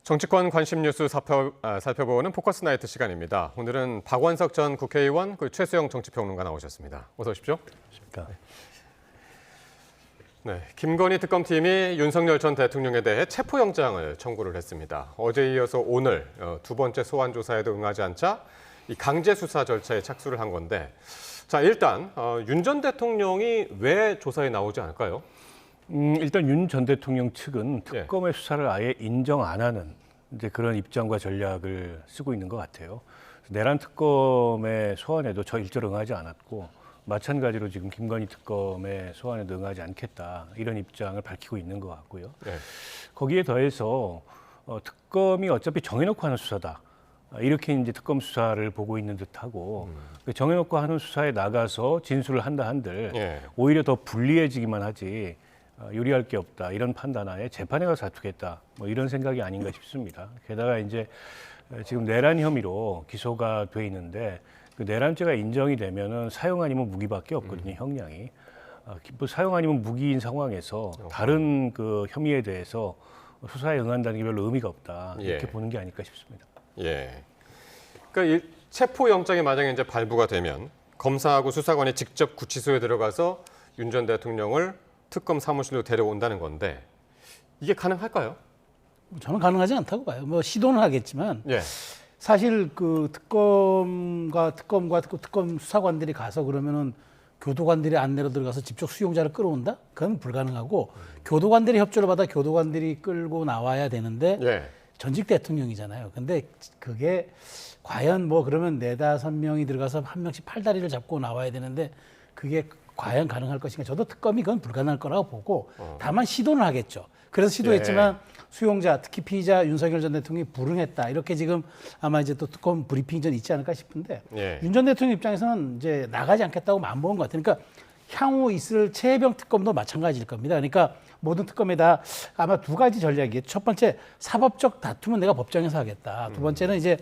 정치권 관심 뉴스 살펴보는 포커스 나이트 시간입니다. 오늘은 박원석 전 국회의원, 최수영 정치평론가 나오셨습니다. 어서 오십시오. 네, 김건희 특검팀이 윤석열 전 대통령에 대해 체포영장을 청구를 했습니다. 어제에 이어서 오늘 두 번째 소환 조사에도 응하지 않자 이 강제 수사 절차에 착수를 한 건데, 자 일단 윤 전 대통령이 왜 조사에 나오지 않을까요? 일단 윤 전 대통령 측은 특검의 수사를 아예 인정 안 하는 이제 그런 입장과 전략을 쓰고 있는 것 같아요. 내란 특검의 소환에도 저 일절 응하지 않았고, 마찬가지로 지금 김건희 특검의 소환에도 응하지 않겠다, 이런 입장을 밝히고 있는 것 같고요. 거기에 더해서 특검이 어차피 정해놓고 하는 수사다, 이렇게 이제 특검 수사를 보고 있는 듯하고, 정해놓고 하는 수사에 나가서 진술을 한다 한들 오히려 더 불리해지기만 하지 유리할 게 없다, 이런 판단하에 재판에 가서 다투겠다, 뭐 이런 생각이 아닌가 싶습니다. 게다가 이제 지금 내란 혐의로 기소가 돼 있는데, 그 내란죄가 인정이 되면은 사형 아니면 무기밖에 없거든요, 형량이. 사형 아니면 무기인 상황에서 다른 그 혐의에 대해서 수사에 응한다는 게 별로 의미가 없다, 이렇게 보는 게 아닐까 싶습니다. 그러니까 이 체포영장이 만약에 이제 발부가 되면 검사하고 수사관이 직접 구치소에 들어가서 윤 전 대통령을 특검 사무실로 데려온다는 건데, 이게 가능할까요? 저는 가능하지 않다고 봐요. 뭐 시도는 하겠지만 사실 그 특검 수사관들이 가서 그러면은 교도관들이 안내로 들어가서 직접 수용자를 끌어온다? 그건 불가능하고, 교도관들이 협조를 받아 교도관들이 끌고 나와야 되는데 전직 대통령이잖아요. 근데 그게 과연 뭐 그러면 4-5명이 들어가서 한 명씩 팔다리를 잡고 나와야 되는데 그게 과연 가능할 것인가? 저도 특검이 그건 불가능할 거라고 보고, 다만 시도는 하겠죠. 그래서 시도했지만 수용자, 특히 피의자 윤석열 전 대통령이 불응했다, 이렇게 지금 아마 이제 또 특검 브리핑 전 있지 않을까 싶은데, 윤 전 대통령 입장에서는 이제 나가지 않겠다고 마음먹은 것 같아요. 그러니까 향후 있을 최혜병 특검도 마찬가지일 겁니다. 그러니까 모든 특검에다 아마 두 가지 전략이에요. 첫 번째, 사법적 다툼은 내가 법정에서 하겠다. 두 번째는 이제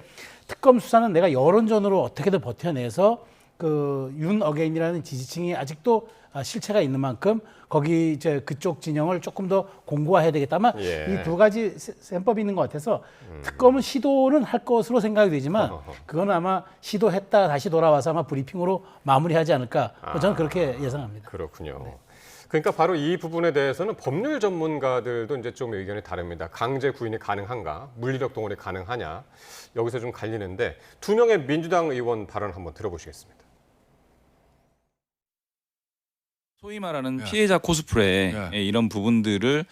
특검 수사는 내가 여론전으로 어떻게든 버텨내서 그 윤 어게인이라는 지지층이 아직도 실체가 있는 만큼 거기 이제 그쪽 진영을 조금 더 공고화해야 되겠다. 아마 이 두 가지 셈법이 있는 것 같아서 특검은 시도는 할 것으로 생각이 되지만, 그거는 아마 시도했다 다시 돌아와서 아마 브리핑으로 마무리하지 않을까, 저는 그렇게 예상합니다. 그렇군요. 그러니까 바로 이 부분에 대해서는 법률 전문가들도 이제 좀 의견이 다릅니다. 강제 구인이 가능한가, 물리력 동원이 가능하냐, 여기서 좀 갈리는데, 두 명의 민주당 의원 발언 한번 들어보시겠습니다. 소위 말하는 피해자 코스프레, 이런 부분들을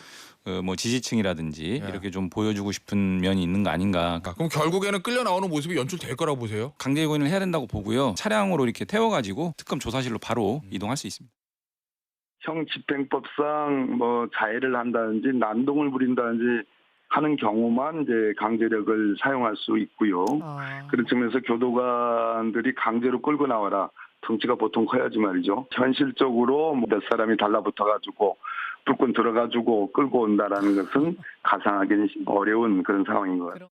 뭐 지지층이라든지 이렇게 좀 보여주고 싶은 면이 있는 거 아닌가. 그럼 결국에는 끌려 나오는 모습이 연출될 거라고 보세요? 강제 구인을 해야 된다고 보고요. 차량으로 이렇게 태워가지고 특검 조사실로 바로 이동할 수 있습니다. 형 집행법상 뭐 자해를 한다든지 난동을 부린다든지 하는 경우만 이제 강제력을 사용할 수 있고요. 그런 측면에서 교도관들이 강제로 끌고 나와라, 덩치가 보통 커야지 말이죠. 현실적으로 몇 사람이 달라붙어가지고 불끈 들어가지고 끌고 온다라는 것은 가상하기는 어려운 그런 상황인 것 같아요.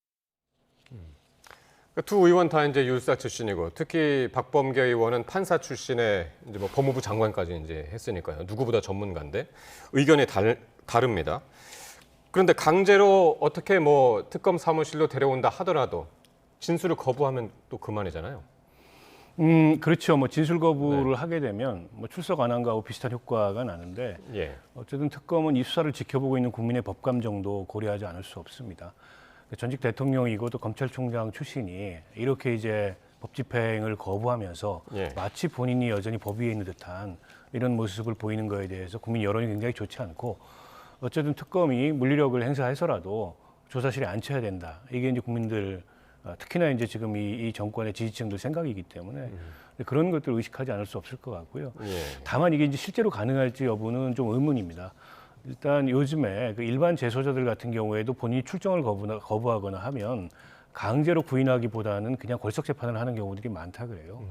두 의원 다 이제 율사 출신이고, 특히 박범계 의원은 판사 출신의 이제 뭐 법무부 장관까지 이제 했으니까요. 누구보다 전문가인데 의견이 다릅니다. 그런데 강제로 어떻게 뭐 특검 사무실로 데려온다 하더라도 진술을 거부하면 또 그만이잖아요. 그렇죠. 뭐 진술 거부를 하게 되면 뭐 출석 안 한 거하고 비슷한 효과가 나는데, 어쨌든 특검은 이 수사를 지켜보고 있는 국민의 법감정도 고려하지 않을 수 없습니다. 전직 대통령이고 또 검찰총장 출신이 이렇게 이제 법 집행을 거부하면서 마치 본인이 여전히 법 위에 있는 듯한 이런 모습을 보이는 거에 대해서 국민 여론이 굉장히 좋지 않고, 어쨌든 특검이 물리력을 행사해서라도 조사실에 앉혀야 된다, 이게 이제 국민들, 특히나 이제 지금 이 정권의 지지층들 생각이기 때문에 그런 것들을 의식하지 않을 수 없을 것 같고요. 다만 이게 이제 실제로 가능할지 여부는 좀 의문입니다. 일단 요즘에 그 일반 재소자들 같은 경우에도 본인이 출정을 거부하거나 하면 강제로 구인하기보다는 그냥 골석 재판을 하는 경우들이 많다 그래요.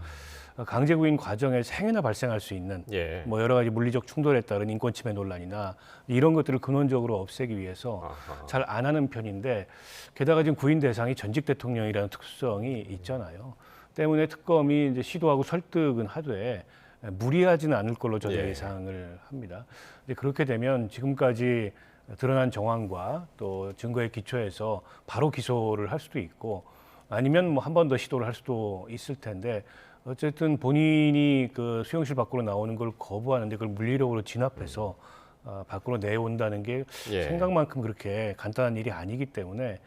강제 구인 과정에서 행여나 발생할 수 있는 뭐 여러 가지 물리적 충돌에 따른 인권 침해 논란이나 이런 것들을 근원적으로 없애기 위해서 잘 안 하는 편인데, 게다가 지금 구인 대상이 전직 대통령이라는 특수성이 있잖아요. 때문에 특검이 이제 시도하고 설득은 하되 무리하지는 않을 걸로 저는 예상을 합니다. 근데 그렇게 되면 지금까지 드러난 정황과 또 증거에 기초해서 바로 기소를 할 수도 있고 아니면 뭐 한 번 더 시도를 할 수도 있을 텐데 어쨌든 본인이 그 수용실 밖으로 나오는 걸 거부하는데 그걸 물리력으로 진압해서 밖으로 내온다는 게 예. 생각만큼 그렇게 간단한 일이 아니기 때문에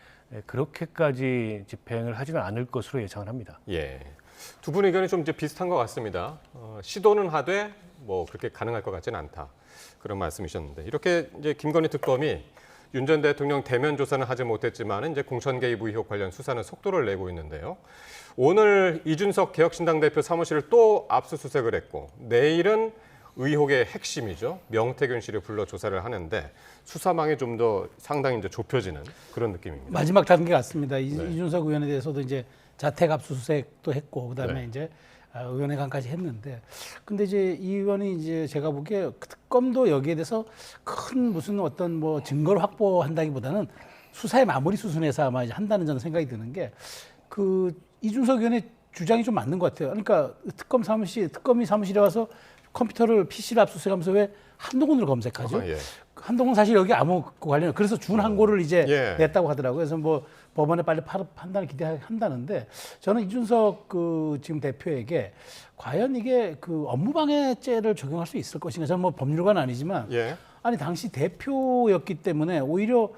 그렇게까지 집행을 하지는 않을 것으로 예상을 합니다. 예. 두 분 의견이 좀 이제 비슷한 것 같습니다. 시도는 하되 뭐 그렇게 가능할 것 같지는 않다. 그런 말씀이셨는데 이렇게 이제 김건희 특검이 윤 전 대통령 대면 조사는 하지 못했지만 이제 공천 개입 의혹 관련 수사는 속도를 내고 있는데요. 오늘 이준석 개혁신당 대표 사무실을 또 압수수색을 했고 내일은 의혹의 핵심이죠. 명태균 씨를 불러 조사를 하는데 수사망이 좀 더 상당히 이제 좁혀지는 그런 느낌입니다. 마지막 단계 같습니다. 이준석 의원에 대해서도 이제 자택 압수수색도 했고 그다음에 네. 이제 의원회관까지 했는데 근데 이제 이 의원이 이제 제가 보기에 그 특검도 여기에 대해서 큰 무슨 어떤 뭐 증거를 확보한다기보다는 수사의 마무리 수순에서 아마 이제 한다는 저는 생각이 드는 게 그 이준석 의원의 주장이 좀 맞는 것 같아요. 그러니까 특검이 사무실에 와서 컴퓨터를 PC를 압수수색하면서 왜 한동훈을 검색하죠? 예. 한동훈 사실 여기 아무 관련 그래서 준항고를 이제 예. 냈다고 하더라고요. 그래서 뭐 법원에 빨리 판단을 기대한다는데 저는 이준석 그 지금 대표에게 과연 이게 그 업무방해죄를 적용할 수 있을 것인가? 저는 뭐 법률가는 아니지만 예. 아니 당시 대표였기 때문에 오히려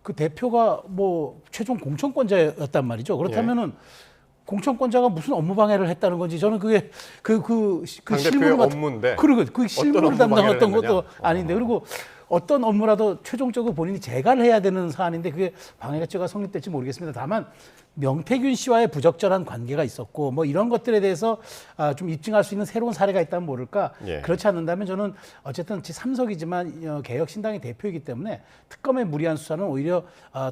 그 대표가 뭐 최종 공천권자였단 말이죠. 그렇다면은 공천권자가 무슨 업무방해를 했다는 건지 저는 그게 그 당대표의 업무인데 그 실무를 업무 방해를 담당했던 했느냐? 것도 아닌데 그리고 어떤 업무라도 최종적으로 본인이 재가를 해야 되는 사안인데 그게 방해죄가 성립될지 모르겠습니다. 다만 명태균 씨와의 부적절한 관계가 있었고 뭐 이런 것들에 대해서 좀 입증할 수 있는 새로운 사례가 있다면 모를까. 예. 그렇지 않는다면 저는 어쨌든 제3석이지만 개혁신당의 대표이기 때문에 특검의 무리한 수사는 오히려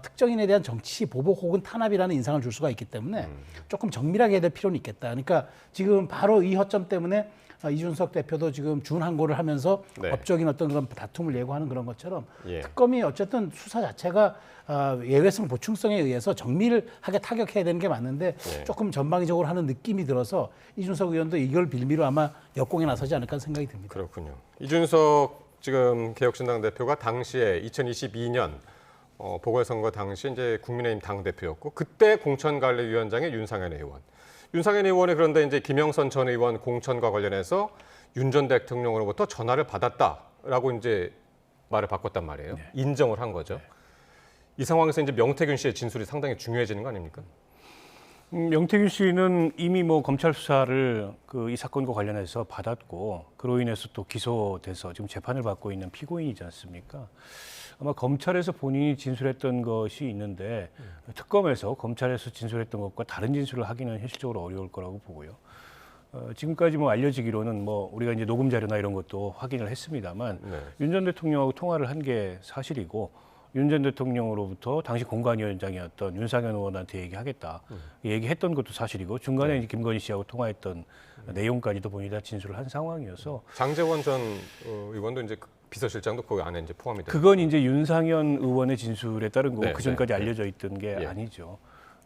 특정인에 대한 정치 보복 혹은 탄압이라는 인상을 줄 수가 있기 때문에 조금 정밀하게 해야 될 필요는 있겠다. 그러니까 지금 바로 이 허점 때문에 이준석 대표도 지금 준항고를 하면서 네. 법적인 어떤 그런 다툼을 예고하는 그런 것처럼 예. 특검이 어쨌든 수사 자체가 예외성 보충성에 의해서 정밀하게 타격해야 되는 게 맞는데 예. 조금 전방위적으로 하는 느낌이 들어서 이준석 의원도 이걸 빌미로 아마 역공에 나서지 않을까 생각이 듭니다. 그렇군요. 이준석 지금 개혁신당 대표가 당시에 2022년 보궐선거 당시 이제 국민의힘 당 대표였고 그때 공천관리위원장의 윤상현 의원. 윤상현 의원이 그런데 이제 김영선 전 의원 공천과 관련해서 윤 전 대통령으로부터 전화를 받았다라고 이제 말을 바꿨단 말이에요. 네. 인정을 한 거죠. 이 상황에서 이제 명태균 씨의 진술이 상당히 중요해지는 거 아닙니까? 명태균 씨는 이미 뭐 검찰 수사를 이 사건과 관련해서 받았고 그로 인해서 또 기소돼서 지금 재판을 받고 있는 피고인이지 않습니까? 아마 검찰에서 본인이 진술했던 것이 있는데 특검에서 검찰에서 진술했던 것과 다른 진술을 하기는 현실적으로 어려울 거라고 보고요. 지금까지 뭐 알려지기로는 뭐 우리가 이제 녹음 자료나 이런 것도 확인을 했습니다만 네. 윤 전 대통령하고 통화를 한 게 사실이고 윤 전 대통령으로부터 당시 공관위원장이었던 윤상현 의원한테 얘기하겠다 얘기했던 것도 사실이고 중간에 이제 김건희 씨하고 통화했던 내용까지도 본인이 다 진술을 한 상황이어서 장제원 전 의원도 이제 비서실장도 그 안에 이제 포함이 됩니다. 그건 이제 윤상현 의원의 진술에 따른 거고 네, 그 전까지 네, 네. 알려져 있던 게 예. 아니죠.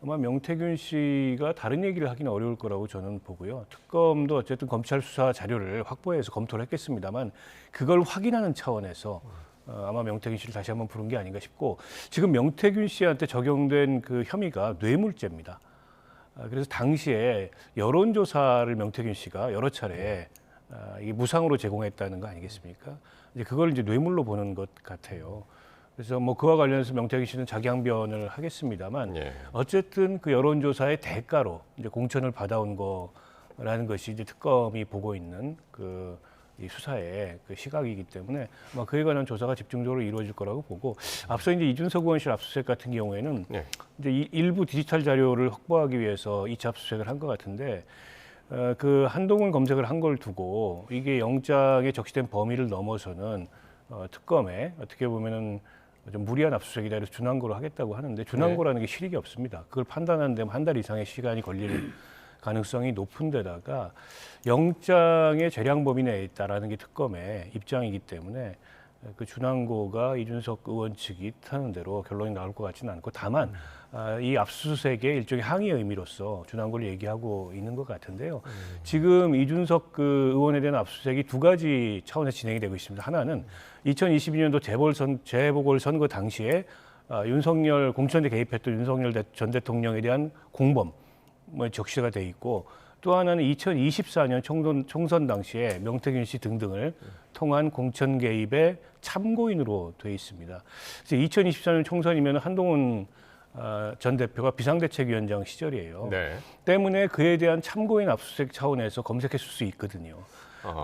아마 명태균 씨가 다른 얘기를 하기는 어려울 거라고 저는 보고요. 특검도 어쨌든 검찰 수사 자료를 확보해서 검토를 했겠습니다만 그걸 확인하는 차원에서 아마 명태균 씨를 다시 한번 부른 게 아닌가 싶고 지금 명태균 씨한테 적용된 그 혐의가 뇌물죄입니다. 그래서 당시에 여론조사를 명태균 씨가 여러 차례 이게 무상으로 제공했다는 거 아니겠습니까? 이제 그걸 이제 뇌물로 보는 것 같아요. 그래서 뭐 그와 관련해서 명태균 씨는 자기 항변을 하겠습니다만 예. 어쨌든 그 여론조사의 대가로 이제 공천을 받아온 거라는 것이 이제 특검이 보고 있는 이 수사의 그 시각이기 때문에 아마 그에 관한 조사가 집중적으로 이루어질 거라고 보고 앞서 이제 이준석 의원실 압수수색 같은 경우에는 예. 이제 일부 디지털 자료를 확보하기 위해서 2차 압수수색을 한 것 같은데 그 한동훈 검색을 한 걸 두고 이게 영장에 적시된 범위를 넘어서는 특검에 어떻게 보면은 좀 무리한 압수수색이다 그래서 준항고로 하겠다고 하는데 준항고라는 게 실익이 없습니다. 그걸 판단하는 데면 한 달 이상의 시간이 걸릴 가능성이 높은 데다가 영장의 재량 범위 내에 있다라는 게 특검의 입장이기 때문에 그 준항고가 이준석 의원 측이 뜻하는 대로 결론이 나올 것 같지는 않고 다만 이 압수수색의 일종의 항의 의미로서 준항고를 얘기하고 있는 것 같은데요. 지금 이준석 그 의원에 대한 압수수색이 두 가지 차원에서 진행이 되고 있습니다. 하나는 2022년도 재보궐선거 당시에 윤석열 공천에 개입했던 윤석열 전 대통령에 대한 공범 적시가 돼 있고 또 하나는 2024년 총선 당시에 명태균 씨 등등을 통한 공천 개입의 참고인으로 돼 있습니다. 그래서 2024년 총선이면 한동훈 전 대표가 비상대책위원장 시절이에요. 네. 때문에 그에 대한 참고인 압수수색 차원에서 검색했을 수 있거든요.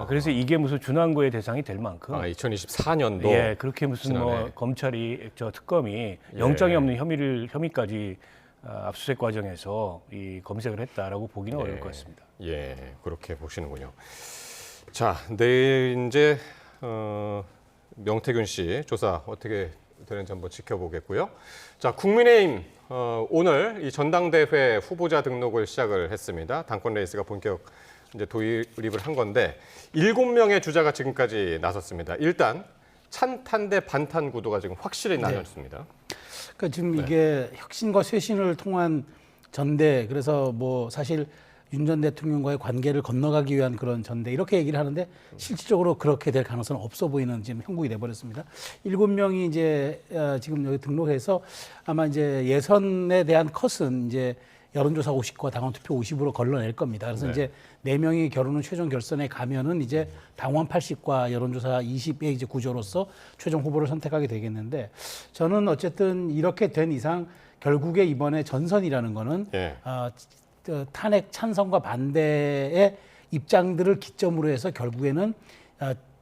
그래서 이게 무슨 준항고의 대상이 될 만큼 2024년도 예, 그렇게 무슨 지난해. 뭐 검찰이 특검이 영장이 없는 혐의까지 압수수색 과정에서 이 검색을 했다라고 보기는 어려울 것 같습니다. 예, 그렇게 보시는군요. 자, 내일 이제 명태균 씨 조사 어떻게 되는지 한번 지켜보겠고요. 자, 국민의힘 오늘 이 전당대회 후보자 등록을 시작을 했습니다. 당권 레이스가 본격 이제 돌입을 한 건데 7명의 주자가 지금까지 나섰습니다. 일단 찬탄 대 반탄 구도가 지금 확실히 나뉘었습니다. 그러니까 지금 이게 혁신과 쇄신을 통한 전대, 그래서 뭐 사실 윤 전 대통령과의 관계를 건너가기 위한 그런 전대 이렇게 얘기를 하는데 실질적으로 그렇게 될 가능성은 없어 보이는 지금 형국이 돼버렸습니다. 7명이 이제 지금 여기 등록해서 아마 이제 예선에 대한 컷은 이제 여론조사 50과 당원 투표 50으로 걸러낼 겁니다. 그래서 이제 4명이 결혼은 최종 결선에 가면은 이제 당원 80과 여론조사 20의 이제 구조로서 최종 후보를 선택하게 되겠는데 저는 어쨌든 이렇게 된 이상 결국에 이번에 전선이라는 거는 탄핵 찬성과 반대의 입장들을 기점으로 해서 결국에는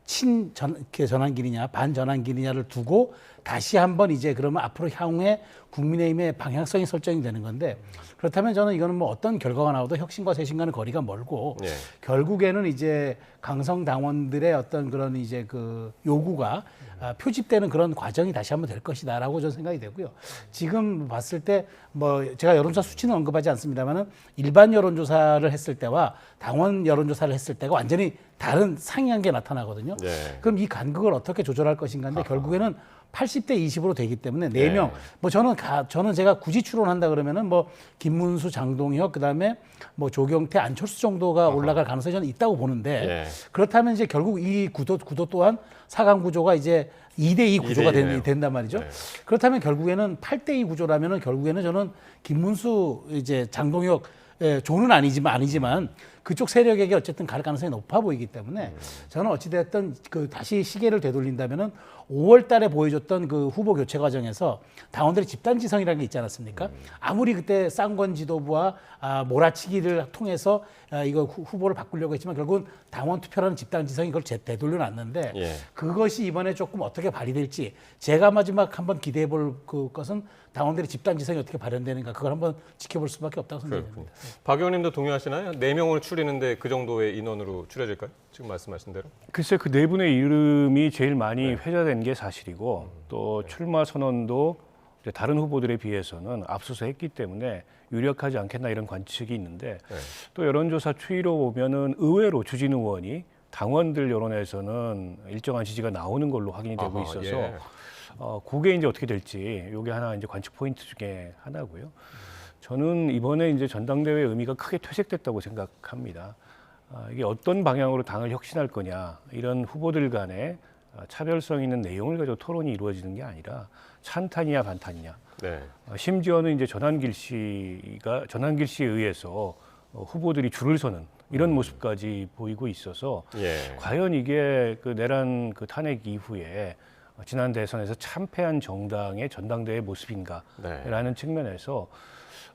친전환길이냐 반전환길이냐를 두고 다시 한번 이제 그러면 앞으로 향후에 국민의힘의 방향성이 설정이 되는 건데 그렇다면 저는 이거는 뭐 어떤 결과가 나와도 혁신과 쇄신과는 거리가 멀고 결국에는 이제 강성 당원들의 어떤 그런 이제 그 요구가 표집되는 그런 과정이 다시 한번 될 것이다라고 저는 생각이 되고요. 지금 봤을 때 뭐 제가 여론조사 수치는 언급하지 않습니다만은 일반 여론조사를 했을 때와 당원 여론조사를 했을 때가 완전히 다른 상이한 게 나타나거든요. 그럼 이 간극을 어떻게 조절할 것인가인데 결국에는 80대 20으로 되기 때문에 4명. 뭐 저는 제가 굳이 추론한다 그러면은 뭐 김문수, 장동혁, 그다음에 뭐 조경태, 안철수 정도가 올라갈 가능성이 저는 있다고 보는데 그렇다면 이제 결국 이 구도 또한 4강 구조가 이제 2대2 구조가 된단 말이죠. 그렇다면 결국에는 8대2 구조라면은 결국에는 저는 김문수, 이제 장동혁 조는 아니지만 그쪽 세력에게 어쨌든 갈 가능성이 높아 보이기 때문에 저는 어찌됐든 그 다시 시계를 되돌린다면은 5월 달에 보여줬던 그 후보 교체 과정에서 당원들의 집단지성이라는 게 있지 않았습니까? 아무리 그때 쌍권 지도부와 몰아치기를 통해서 이거 후보를 바꾸려고 했지만 결국은 당원 투표라는 집단지성이 그걸 되돌려놨는데 그것이 이번에 조금 어떻게 발휘될지 제가 마지막 한번 기대해 볼 것은 당원들의 집단지성이 어떻게 발현되는가 그걸 한번 지켜볼 수밖에 없다고 생각합니다. 박 의원님도 동의하시나요? 4명을 추리는데 그 정도의 인원으로 추려질까요? 지금 말씀하신 대로? 글쎄 그 4분의 이름이 제일 많이 회자된 게 사실이고 또 출마 선언도 이제 다른 후보들에 비해서는 앞서서 했기 때문에 유력하지 않겠나 이런 관측이 있는데 또 여론조사 추이로 보면은 의외로 주진우 의원이 당원들 여론에서는 일정한 지지가 나오는 걸로 확인이 되고 있어서 그게 이제 어떻게 될지 이게 하나 이제 관측 포인트 중에 하나고요. 저는 이번에 이제 전당대회 의미가 크게 퇴색됐다고 생각합니다. 이게 어떤 방향으로 당을 혁신할 거냐 이런 후보들 간의 차별성 있는 내용을 가지고 토론이 이루어지는 게 아니라 찬탄이냐 반탄이냐. 심지어는 이제 전환길 씨에 의해서 후보들이 줄을 서는 이런 모습까지 보이고 있어서 과연 이게 그 내란 그 탄핵 이후에 지난 대선에서 참패한 정당의 전당대회 모습인가라는 측면에서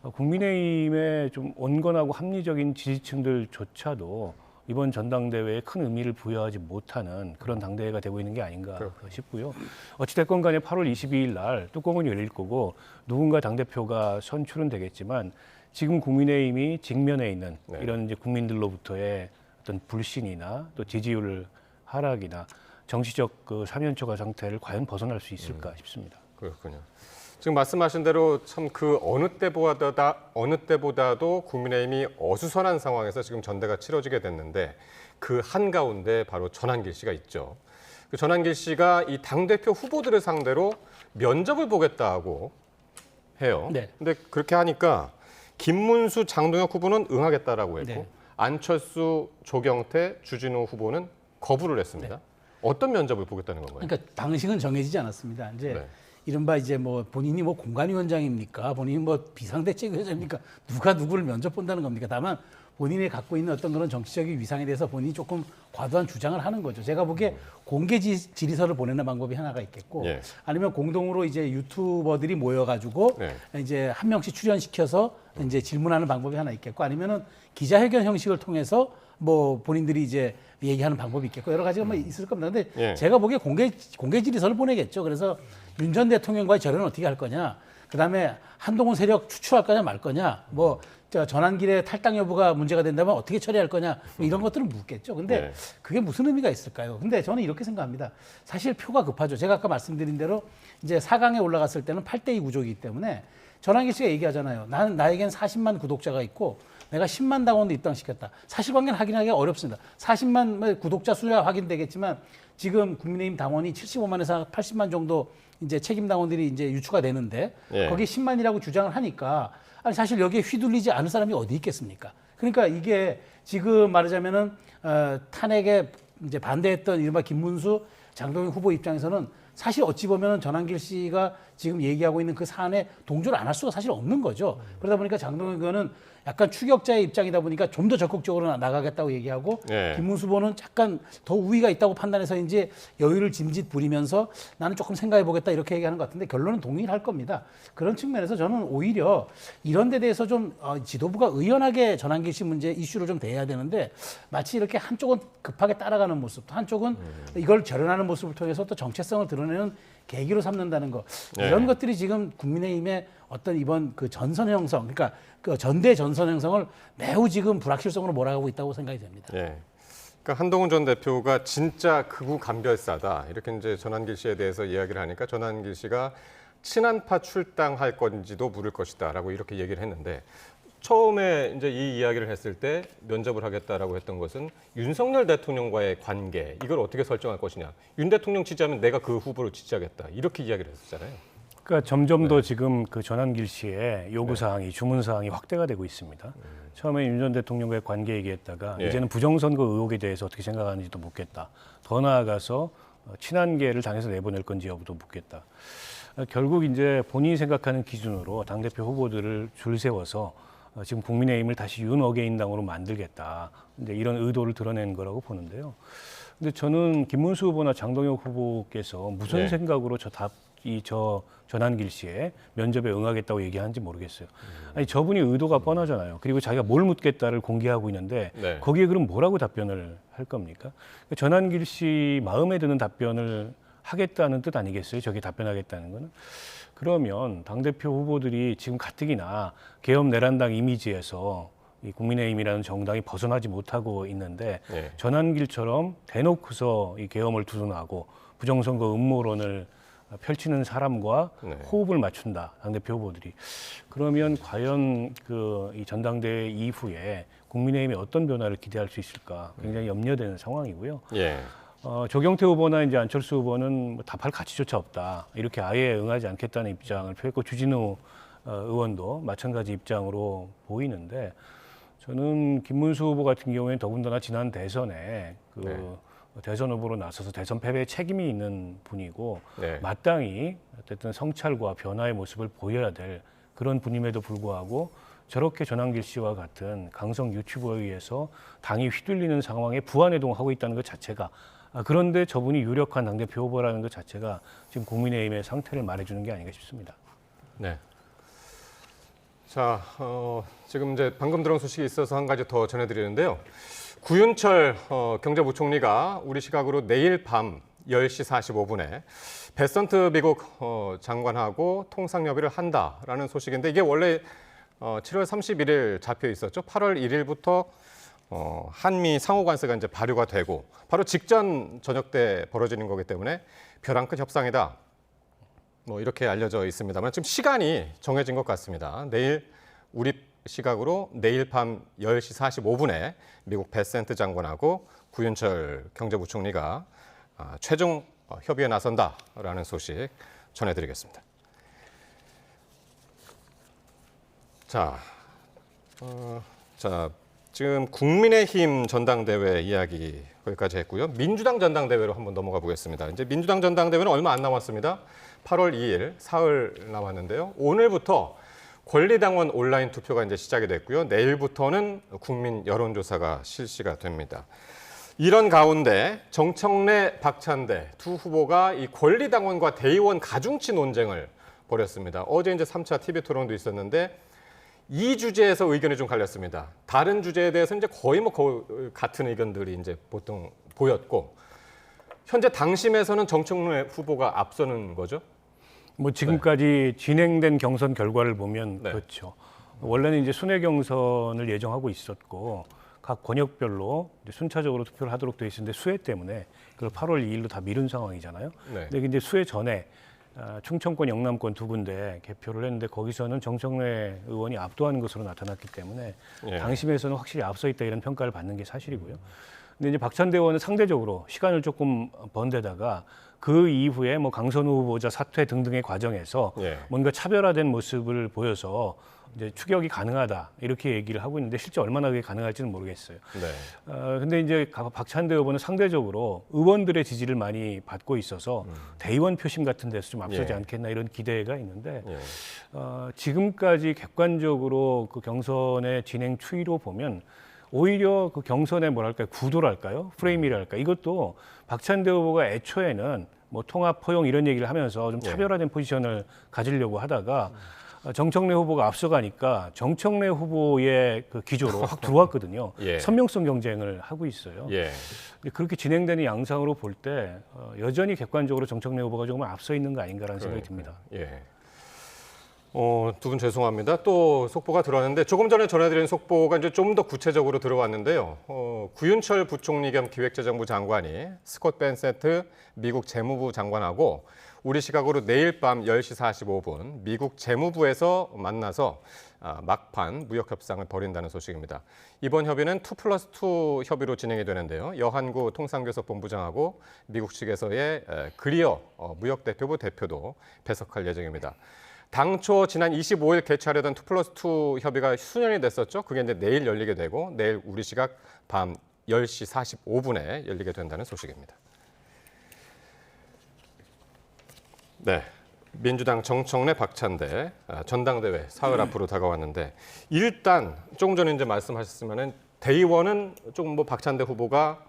국민의힘의 좀 온건하고 합리적인 지지층들조차도 이번 전당대회에 큰 의미를 부여하지 못하는 그런 당대회가 되고 있는 게 아닌가 싶고요. 어찌됐건 간에 8월 22일 날 뚜껑은 열릴 거고 누군가 당대표가 선출은 되겠지만 지금 국민의힘이 직면해 있는 이런 이제 국민들로부터의 어떤 불신이나 또 지지율 하락이나 정치적 그 사면초가 상태를 과연 벗어날 수 있을까 싶습니다. 그렇군요. 지금 말씀하신 대로 참 그 어느 때보다도 국민의힘이 어수선한 상황에서 지금 전대가 치러지게 됐는데 그 한가운데 바로 전환길 씨가 있죠. 그 전한길 씨가 이 당대표 후보들을 상대로 면접을 보겠다고 해요. 네. 근데 그렇게 하니까 김문수, 장동혁 후보는 응하겠다라고 했고 네. 안철수, 조경태, 주진우 후보는 거부를 했습니다. 네. 어떤 면접을 보겠다는 건가요? 그러니까 방식은 정해지지 않았습니다. 이제 네. 이른바 이제 뭐 본인이 뭐 공관위원장입니까? 본인이 뭐 비상대책위원장입니까? 누가 누구를 면접 본다는 겁니까? 다만 본인이 갖고 있는 어떤 그런 정치적인 위상에 대해서 본인이 조금 과도한 주장을 하는 거죠. 제가 보기에 공개 질의서를 보내는 방법이 하나가 있겠고, 예. 아니면 공동으로 이제 유튜버들이 모여가지고 네. 이제 한 명씩 출연시켜서 이제 질문하는 방법이 하나 있겠고, 아니면은 기자회견 형식을 통해서 뭐 본인들이 이제 얘기하는 방법이 있겠고 여러 가지가 뭐 있을 겁니다. 근데 예. 제가 보기에 공개 질의서를 보내겠죠. 그래서 윤 전 대통령과의 절연은 어떻게 할 거냐, 그다음에 한동훈 세력 추출할 거냐 말 거냐, 뭐 전환길의 탈당 여부가 문제가 된다면 어떻게 처리할 거냐, 뭐 이런 것들을 묻겠죠. 근데 네. 그게 무슨 의미가 있을까요? 근데 저는 이렇게 생각합니다. 사실 표가 급하죠. 제가 아까 말씀드린 대로 이제 4강에 올라갔을 때는 8대2 구조이기 때문에 전환길 씨가 얘기하잖아요. 나에겐 40만 구독자가 있고 내가 10만 당원도 입당시켰다. 사실관계는 확인하기가 어렵습니다. 40만 구독자 수가 확인되겠지만 지금 국민의힘 당원이 75만에서 80만 정도 이제 책임 당원들이 이제 유추가 되는데 예. 거기에 10만이라고 주장을 하니까 아니 사실 여기에 휘둘리지 않은 사람이 어디 있겠습니까? 그러니까 이게 지금 말하자면은 탄핵에 이제 반대했던 이른바 김문수, 장동영 후보 입장에서는 사실 어찌 보면 전환길 씨가 지금 얘기하고 있는 그 사안에 동조를 안 할 수가 사실 없는 거죠. 그러다 보니까 장동영 의원은 약간 추격자의 입장이다 보니까 좀 더 적극적으로 나가겠다고 얘기하고 네. 김문수 후보는 약간 더 우위가 있다고 판단해서 이제 여유를 짐짓 부리면서 나는 조금 생각해 보겠다 이렇게 얘기하는 것 같은데 결론은 동일할 겁니다. 그런 측면에서 저는 오히려 이런 데 대해서 좀 지도부가 의연하게 전환길 씨 문제 이슈를 좀 대해야 되는데 마치 이렇게 한쪽은 급하게 따라가는 모습, 또 한쪽은 이걸 절연하는 모습을 통해서 또 정체성을 드러내는 계기로 삼는다는 거, 이런 네. 것들이 지금 국민의힘의 어떤 이번 그 전선 형성, 그러니까 그 전대 전선 형성을 매우 지금 불확실성으로 몰아가고 있다고 생각이 됩니다. 예. 그러니까 한동훈 전 대표가 진짜 극우 간별사다 이렇게 이제 전환길 씨에 대해서 이야기를 하니까 전환길 씨가 친한파 출당할 건지도 물을 것이다라고 이렇게 얘기를 했는데 처음에 이제 이 이야기를 했을 때 면접을 하겠다라고 했던 것은 윤석열 대통령과의 관계 이걸 어떻게 설정할 것이냐, 윤 대통령 지지하면 내가 그 후보를 지지하겠다 이렇게 이야기를 했었잖아요. 그러니까 점점 더 지금 그 전환길 씨의 요구 사항이 주문 사항이 확대가 되고 있습니다. 처음에 윤 전 대통령과의 관계 얘기했다가 예. 이제는 부정선거 의혹에 대해서 어떻게 생각하는지도 묻겠다. 더 나아가서 친한계를 당에서 내보낼 건지 여부도 묻겠다. 결국 이제 본인이 생각하는 기준으로 당대표 후보들을 줄 세워서 지금 국민의힘을 다시 윤 어게인당으로 만들겠다. 이제 이런 의도를 드러낸 거라고 보는데요. 근데 저는 김문수 후보나 장동혁 후보께서 무슨 네. 생각으로 저 전환길 씨의 면접에 응하겠다고 얘기하는지 모르겠어요. 아니 저분이 의도가 뻔하잖아요. 그리고 자기가 뭘 묻겠다를 공개하고 있는데 네. 거기에 그럼 뭐라고 답변을 할 겁니까? 전환길 씨 마음에 드는 답변을 하겠다는 뜻 아니겠어요? 저게 답변하겠다는 거는. 그러면 당대표 후보들이 지금 가뜩이나 개엄 내란당 이미지에서 이 국민의힘이라는 정당이 벗어나지 못하고 있는데 네. 전환길처럼 대놓고서 이 계엄을 투쟁하고 부정선거 음모론을 펼치는 사람과 네. 호흡을 맞춘다, 당대표 후보들이. 그러면 과연 이 전당대회 이후에 국민의힘이 어떤 변화를 기대할 수 있을까 굉장히 염려되는 상황이고요. 예. 조경태 후보나 이제 안철수 후보는 뭐 답할 가치조차 없다, 이렇게 아예 응하지 않겠다는 입장을 표했고, 주진우 의원도 마찬가지 입장으로 보이는데, 저는 김문수 후보 같은 경우에는 더군다나 지난 대선에 네. 대선 후보로 나서서 대선 패배에 책임이 있는 분이고 네. 마땅히 어쨌든 성찰과 변화의 모습을 보여야 될 그런 분임에도 불구하고 저렇게 전환길 씨와 같은 강성 유튜버에 의해서 당이 휘둘리는 상황에 부안해동하고 있다는 것 자체가, 그런데 저분이 유력한 당대표 후보라는 것 자체가 지금 국민의힘의 상태를 말해주는 게 아닌가 싶습니다. 네. 자, 지금 이제 방금 들어온 소식이 있어서 한 가지 더 전해드리는데요. 구윤철 경제부총리가 우리 시각으로 내일 밤 10시 45분에 베선트 미국 장관하고 통상협의를 한다라는 소식인데, 이게 원래 7월 31일 잡혀 있었죠. 8월 1일부터 한미 상호관세가 이제 발효가 되고 바로 직전 저녁 때 벌어지는 거기 때문에 벼랑 끝 협상이다, 뭐 이렇게 알려져 있습니다만 지금 시간이 정해진 것 같습니다. 내일 우리 시각으로 내일 밤 10시 45분에 미국 베센트 장관하고 구윤철 경제부총리가 최종 협의에 나선다라는 소식 전해드리겠습니다. 자, 지금 국민의힘 전당대회 이야기 거기까지 했고요. 민주당 전당대회로 한번 넘어가 보겠습니다. 이제 민주당 전당대회는 얼마 안 남았습니다. 8월 2일 사흘 남았는데요. 오늘부터 권리당원 온라인 투표가 이제 시작이 됐고요. 내일부터는 국민 여론조사가 실시가 됩니다. 이런 가운데 정청래, 박찬대 두 후보가 이 권리당원과 대의원 가중치 논쟁을 벌였습니다. 어제 이제 3차 TV 토론도 있었는데 이 주제에서 의견이 좀 갈렸습니다. 다른 주제에 대해서 이제 거의 같은 의견들이 이제 보통 보였고 현재 당심에서는 정청래 후보가 앞서는 거죠. 뭐 지금까지 진행된 경선 결과를 보면 네. 그렇죠. 원래는 이제 순회 경선을 예정하고 있었고 각 권역별로 이제 순차적으로 투표를 하도록 돼 있었는데 수해 때문에 그걸 8월 2일로 다 미룬 상황이잖아요. 네. 근데 이제 수해 전에 충청권, 영남권 두 군데 개표를 했는데 거기서는 정청래 의원이 압도하는 것으로 나타났기 때문에 예. 당심에서는 확실히 앞서 있다 이런 평가를 받는 게 사실이고요. 근데 이제 박찬대 의원은 상대적으로 시간을 조금 번 데다가 그 이후에 뭐 강선우 후보자 사퇴 등등의 과정에서 예. 뭔가 차별화된 모습을 보여서 이제 추격이 가능하다 이렇게 얘기를 하고 있는데 실제 얼마나 그게 가능할지는 모르겠어요. 네. 근데 이제 박찬대 후보는 상대적으로 의원들의 지지를 많이 받고 있어서 대의원 표심 같은 데서 좀 앞서지 예. 않겠나 이런 기대가 있는데 예. 지금까지 객관적으로 그 경선의 진행 추이로 보면 오히려 그 경선의 뭐랄까요 구도랄까요 프레임이랄까 이것도 박찬대 후보가 애초에는 뭐 통합 포용 이런 얘기를 하면서 좀 차별화된 포지션을 가지려고 하다가 정청래 후보가 앞서가니까 정청래 후보의 그 기조로 확 들어왔거든요. 예. 선명성 경쟁을 하고 있어요. 예. 근데 그렇게 진행되는 양상으로 볼 때 여전히 객관적으로 정청래 후보가 조금 앞서 있는 거 아닌가라는 생각이 듭니다. 예. 두 분 죄송합니다. 또 속보가 들어왔는데 조금 전에 전해드린 속보가 이제 좀 더 구체적으로 들어왔는데요. 구윤철 부총리 겸 기획재정부 장관이 스콧 벤세트 미국 재무부 장관하고 우리 시각으로 내일 밤 10시 45분 미국 재무부에서 만나서 막판 무역 협상을 벌인다는 소식입니다. 이번 협의는 2+2 협의로 진행이 되는데요. 여한구 통상교섭 본부장하고 미국 측에서의 그리어 무역대표부 대표도 배석할 예정입니다. 당초 지난 25일 개최하려던 2+2 협의가 수년이 됐었죠. 그게 이제 내일 열리게 되고 내일 우리 시각 밤 10시 45분에 열리게 된다는 소식입니다. 네, 민주당 정청래, 박찬대 전당대회 사흘 앞으로 다가왔는데 일단 조금 전에 이제 말씀하셨으면은 대의원은 조금 뭐 박찬대 후보가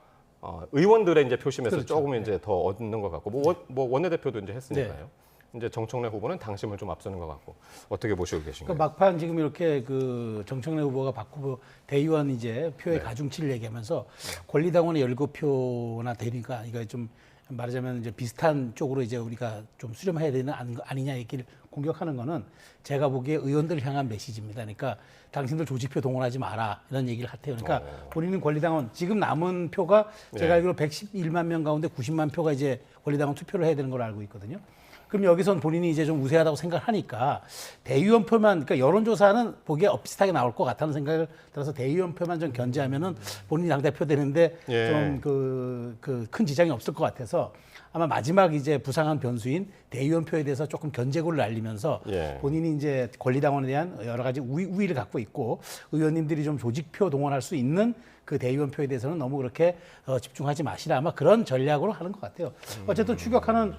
의원들의 이제 표심에서 그렇죠. 조금 이제 더 얻는 것 같고 뭐 원내대표도 이제 했으니까요. 네. 이제 정청래 후보는 당심을 좀 앞서는 것 같고 어떻게 보시고 계신가요? 그러니까 막판 지금 이렇게 그 정청래 후보가 박 후보 대의원 이제 표의 가중치를 얘기하면서 권리당원의 17표나 되니까 이거 좀 말하자면 이제 비슷한 쪽으로 이제 우리가 좀 수렴해야 되는 아니냐 얘기를 공격하는 거는 제가 보기에 의원들을 향한 메시지입니다. 그러니까 당신들 조직표 동원하지 마라 이런 얘기를 하태요. 그러니까 본인은 권리당원 지금 남은 표가 제가 알기로 111만 명 가운데 90만 표가 이제 권리당원 투표를 해야 되는 걸로 알고 있거든요. 그럼 여기선 본인이 이제 좀 우세하다고 생각하니까 대의원표만 그러니까 여론조사는 보기에 비슷하게 나올 것 같다는 생각을 들어서 대의원표만 좀 견제하면은 본인이 당대표 되는데 좀 그 큰 지장이 없을 것 같아서 아마 마지막 이제 부상한 변수인 대의원표에 대해서 조금 견제구를 날리면서 본인이 이제 권리당원에 대한 여러 가지 우위를 갖고 있고 의원님들이 좀 조직표 동원할 수 있는 그 대의원표에 대해서는 너무 그렇게 집중하지 마시라 아마 그런 전략으로 하는 것 같아요. 어쨌든 추격하는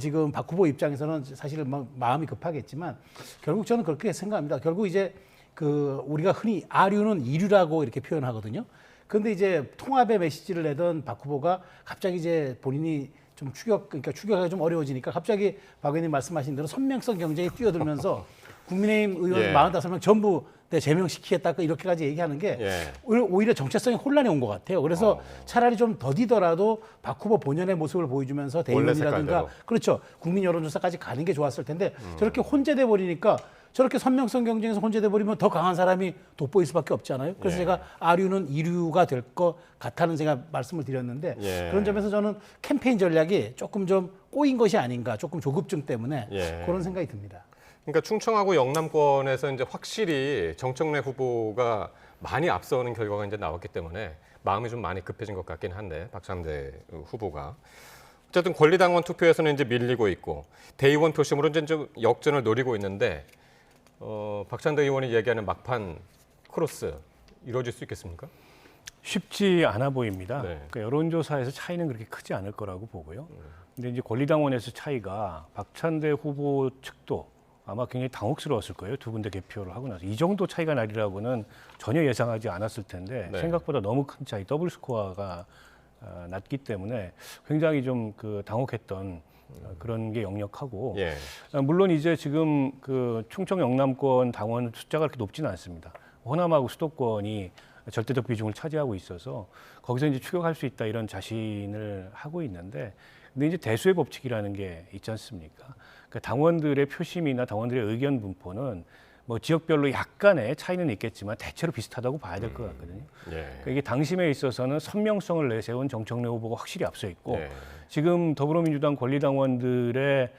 지금 박 후보 입장에서는 사실 마음이 급하겠지만 결국 저는 그렇게 생각합니다. 결국 이제 그 우리가 흔히 아류는 이류라고 이렇게 표현하거든요. 그런데 이제 통합의 메시지를 내던 박 후보가 갑자기 이제 본인이 좀 그러니까 추격하기가 좀 어려워지니까 갑자기 박 의원님 말씀하신 대로 선명성 경쟁에 뛰어들면서 국민의힘 의원 45명 전부 제명시키겠다 이렇게까지 얘기하는 게 오히려 정체성에 혼란이 온 것 같아요. 그래서 차라리 좀 더디더라도 박 후보 본연의 모습을 보여주면서 대의원이라든가 그렇죠. 국민 여론조사까지 가는 게 좋았을 텐데 저렇게 혼재돼 버리니까 저렇게 선명성 경쟁에서 혼재돼 버리면 더 강한 사람이 돋보일 수밖에 없잖아요. 그래서 제가 아류는 이류가 될 것 같다는 제가 말씀을 드렸는데 그런 점에서 저는 캠페인 전략이 조금 좀 꼬인 것이 아닌가, 조금 조급증 때문에 그런 생각이 듭니다. 그러니까 충청하고 영남권에서 이제 확실히 정청래 후보가 많이 앞서는 결과가 이제 나왔기 때문에 마음이 좀 많이 급해진 것 같긴 한데 박찬대 후보가 어쨌든 권리당원 투표에서는 이제 밀리고 있고 대의원 표심으로 이제 좀 역전을 노리고 있는데 박찬대 의원이 얘기하는 막판 크로스 이루어질 수 있겠습니까? 쉽지 않아 보입니다. 네. 그러니까 여론조사에서 차이는 그렇게 크지 않을 거라고 보고요. 근데 이제 권리당원에서 차이가 박찬대 후보 측도 아마 굉장히 당혹스러웠을 거예요. 두 군데 개표를 하고 나서. 이 정도 차이가 나리라고는 전혀 예상하지 않았을 텐데 네. 생각보다 너무 큰 차이, 더블 스코어가 났기 때문에 굉장히 좀 그 당혹했던 그런 게 역력하고 예. 물론 이제 지금 그 충청 영남권 당원 숫자가 그렇게 높지는 않습니다. 호남하고 수도권이 절대적 비중을 차지하고 있어서 거기서 이제 추격할 수 있다 이런 자신을 하고 있는데 근데 이제 대수의 법칙이라는 게 있지 않습니까? 그러니까 당원들의 표심이나 당원들의 의견 분포는 뭐 지역별로 약간의 차이는 있겠지만 대체로 비슷하다고 봐야 될 것 같거든요. 예. 그러니까 이게 당심에 있어서는 선명성을 내세운 정청래 후보가 확실히 앞서 있고 예. 지금 더불어민주당 권리당원들의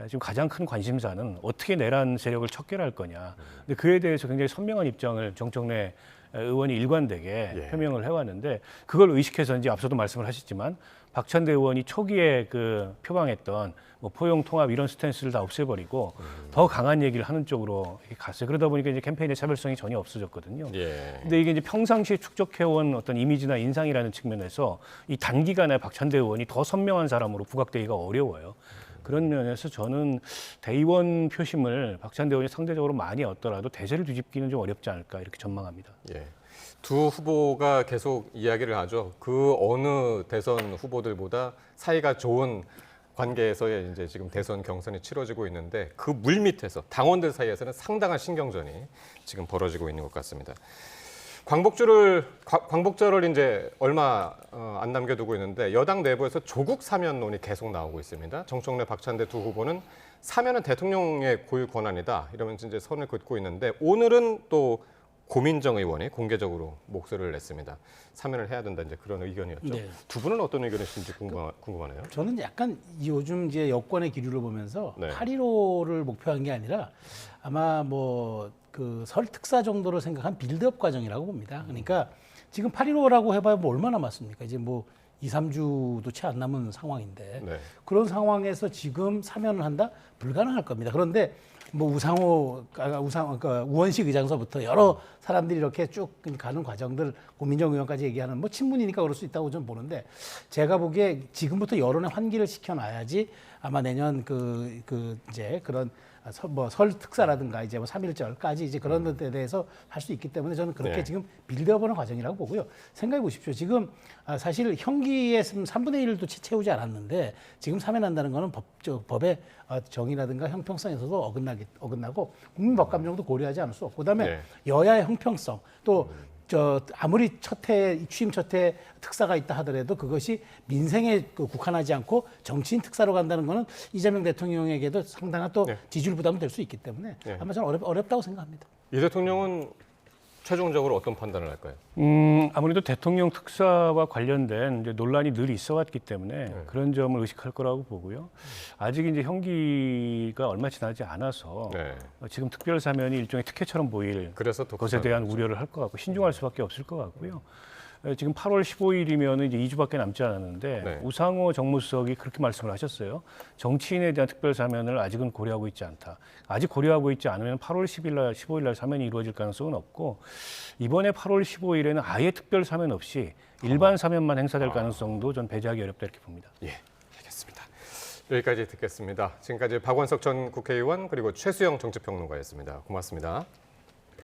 지금 가장 큰 관심사는 어떻게 내란 세력을 척결할 거냐. 근데 그에 대해서 굉장히 선명한 입장을 정청래 의원이 일관되게 예. 표명을 해왔는데 그걸 의식해서인지 앞서도 말씀을 하셨지만 박찬대 의원이 초기에 그 표방했던 뭐 포용 통합 이런 스탠스를 다 없애버리고 더 강한 얘기를 하는 쪽으로 이렇게 갔어요. 그러다 보니까 이제 캠페인의 차별성이 전혀 없어졌거든요. 예. 근데 이게 이제 평상시에 축적해온 어떤 이미지나 인상이라는 측면에서 이 단기간에 박찬대 의원이 더 선명한 사람으로 부각되기가 어려워요. 그런 면에서 저는 대의원 표심을 박찬대 의원이 상대적으로 많이 얻더라도 대세를 뒤집기는 좀 어렵지 않을까 이렇게 전망합니다. 예. 두 후보가 계속 이야기를 하죠. 그 어느 대선 후보들보다 사이가 좋은 관계에서의 이제 지금 대선 경선이 치러지고 있는데 그 물밑에서 당원들 사이에서는 상당한 신경전이 지금 벌어지고 있는 것 같습니다. 광복절을 이제 얼마 안 남겨두고 있는데 여당 내부에서 조국 사면론이 계속 나오고 있습니다. 정청래, 박찬대 두 후보는 사면은 대통령의 고유 권한이다 이러면서 이제 선을 긋고 있는데 오늘은 또 고민정 의원이 공개적으로 목소리를 냈습니다. 사면을 해야 된다 이제 그런 의견이었죠. 네. 두 분은 어떤 의견이신지 궁금하네요. 저는 약간 요즘 이제 여권의 기류를 보면서 네. 8.15를 목표한 게 아니라 아마 뭐 그 설 특사 정도로 생각한 빌드업 과정이라고 봅니다. 그러니까 지금 8.15라고 해봐야 뭐 얼마 남았습니까? 이제 뭐 2, 3주도 채 안 남은 상황인데 네. 그런 상황에서 지금 사면을 한다? 불가능할 겁니다. 그런데 뭐 그러니까 우원식 의장서부터 여러 사람들이 이렇게 쭉 가는 과정들 고민정 의원까지 얘기하는 뭐 친문이니까 그럴 수 있다고 저는 보는데 제가 보기에 지금부터 여론의 환기를 시켜놔야지 아마 내년 이제 그런 설 특사라든가 이제 뭐 3.1절까지 이제 그런 데 대해서 할 수 있기 때문에 저는 그렇게 네. 지금 빌드업하는 과정이라고 보고요. 생각해 보십시오. 지금 사실 형기의 3분의 1도 채우지 않았는데 지금 사면한다는 거는 법의 정의라든가 형평성에서도 어긋나고 국민 법감정도 고려하지 않을 수 없고 그다음에 네. 여야의 형평성 또 아무리 취임 첫해 특사가 있다 하더라도 그것이 민생에 국한하지 않고 정치인 특사로 간다는 거는 이재명 대통령에게도 상당한 또 네. 지지율 부담이 될 수 있기 때문에 네. 아마 저는 어렵다고 생각합니다. 이 대통령은 최종적으로 어떤 판단을 할까요? 아무래도 대통령 특사와 관련된 이제 논란이 늘 있어왔기 때문에 그런 점을 의식할 거라고 보고요. 아직 이제 형기가 얼마 지나지 않아서 네. 지금 특별 사면이 일종의 특혜처럼 보일 그래서 더 것에 대한 우려를 할 것 같고 신중할 수밖에 없을 것 같고요. 지금 8월 15일이면 이제 2주밖에 남지 않았는데 네. 우상호 정무수석이 그렇게 말씀을 하셨어요. 정치인에 대한 특별 사면을 아직은 고려하고 있지 않다. 아직 고려하고 있지 않으면 8월 15일 날 사면이 이루어질 가능성은 없고 이번에 8월 15일에는 아예 특별 사면 없이 일반 사면만 행사될 가능성도 전 배제하기 어렵다 이렇게 봅니다. 예, 알겠습니다. 여기까지 듣겠습니다. 지금까지 박원석 전 국회의원 그리고 최수영 정치평론가였습니다. 고맙습니다.